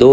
2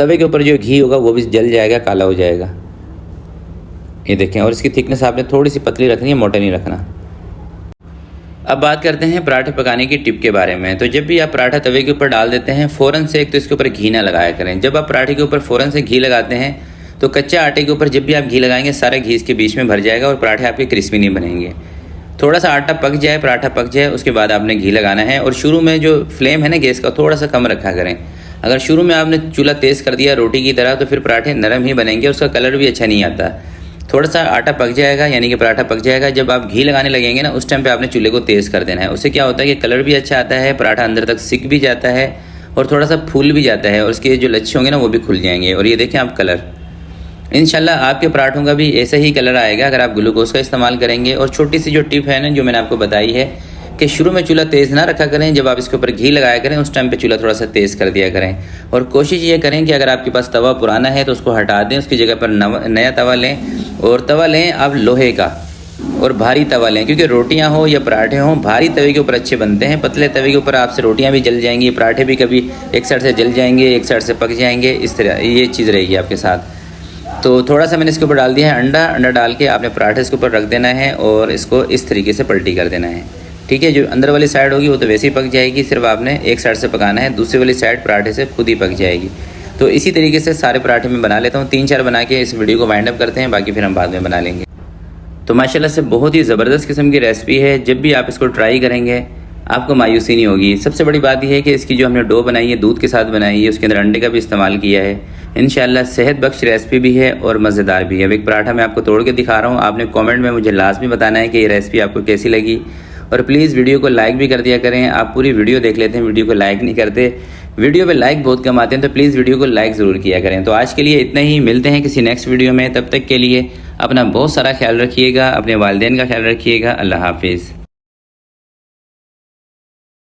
तवे के ऊपर जो घी होगा वो भी जल जाएगा, काला हो जाएगा। ये देखें। और इसकी थिकनेस आपने थोड़ी सी पतली रखनी है, मोटा नहीं रखना। अब बात करते हैं पराठे पकाने की टिप के बारे में। तो जब भी आप पराठा तवे के ऊपर डाल देते हैं, फ़ौरन से एक तो इसके ऊपर घी ना लगाया करें। जब आप पराठे के ऊपर फ़ौरन से घी लगाते हैं तो कच्चे आटे के ऊपर जब भी आप घी लगाएंगे सारा घी इसके बीच में भर जाएगा और पराठे आपके क्रिस्पी नहीं बनेंगे। थोड़ा सा आटा पक जाए, पराठा पक जाए, उसके बाद आपने घी लगाना है। और शुरू में जो फ्लेम है ना गैस का, थोड़ा सा कम रखा करें। अगर शुरू में आपने चूल्हा तेज़ कर दिया रोटी की तरह तो फिर पराठे नरम ही बनेंगे और उसका कलर भी अच्छा नहीं आता। थोड़ा सा आटा पक जाएगा यानी कि पराठा पक जाएगा, जब आप घी लगाने लगेंगे ना उस टाइम पे आपने चूल्हे को तेज़ कर देना है। उससे क्या होता है कि कलर भी अच्छा आता है, पराठा अंदर तक सिक भी जाता है और थोड़ा सा फूल भी जाता है और उसके जो लच्छे होंगे ना वो भी खुल जाएंगे। और ये देखें आप कलर, इंशाल्लाह आपके पराठों का भी ऐसा ही कलर आएगा अगर आप ग्लूकोज का इस्तेमाल करेंगे। और छोटी सी जो टिप है ना जो मैंने आपको बताई है कि शुरू में चूल्हा तेज़ ना रखा करें, जब आप इसके ऊपर घी लगाया करें उस टाइम पे चूल्हा थोड़ा सा तेज़ कर दिया करें। और कोशिश ये करें कि अगर आपके पास तवा पुराना है तो उसको हटा दें, उसकी जगह पर नया तवा लें। और तवा लें आप लोहे का और भारी तवा लें, क्योंकि रोटियां हो या पराठे हों भारी तवे के ऊपर अच्छे बनते हैं। पतले तवे के ऊपर आपसे रोटियां भी जल जाएंगी, पराठे भी कभी एक साइड से जल जाएंगे, एक साइड से पक जाएंगे, इस तरह ये चीज़ रहेगी आपके साथ। तो थोड़ा सा मैंने इसके ऊपर डाल दिया है अंडा डाल के आपने पराठे इसके ऊपर रख देना है और इसको इस तरीके से पलटी कर देना है। ठीक है, जो अंदर वाली साइड होगी वो तो वैसे ही पक जाएगी, सिर्फ आपने एक साइड से पकाना है, दूसरी वाली साइड पराठे से खुद ही पक जाएगी। तो इसी तरीके से सारे पराठे मैं बना लेता हूँ, 3-4 बना के इस वीडियो को वाइंड अप करते हैं, बाकी फिर हम बाद में बना लेंगे। तो माशाल्लाह से बहुत ही ज़बरदस्त किस्म की रेसिपी है, जब भी आप इसको ट्राई करेंगे आपको मायूसी नहीं होगी। सबसे बड़ी बात यह है कि इसकी जो हमने डो बनाई है दूध के साथ बनाई है, उसके अंदर अंडे का भी इस्तेमाल किया है। इंशाल्लाह सेहत बख्श रेसिपी भी है और मज़ेदार भी है। अब एक पराठा मैं आपको तोड़ के दिखा रहा हूँ, आपने कमेंट में मुझे लाजमी बताना है कि ये रेसिपी आपको कैसी लगी। और प्लीज़ वीडियो को लाइक भी कर दिया करें। आप पूरी वीडियो देख लेते हैं, वीडियो को लाइक नहीं करते, वीडियो पे लाइक बहुत कम आते हैं, तो प्लीज़ वीडियो को लाइक ज़रूर किया करें। तो आज के लिए इतना ही, मिलते हैं किसी नेक्स्ट वीडियो में। तब तक के लिए अपना बहुत सारा ख्याल रखिएगा, अपने वालिदैन का ख्याल रखिएगा। अल्लाह हाफिज़।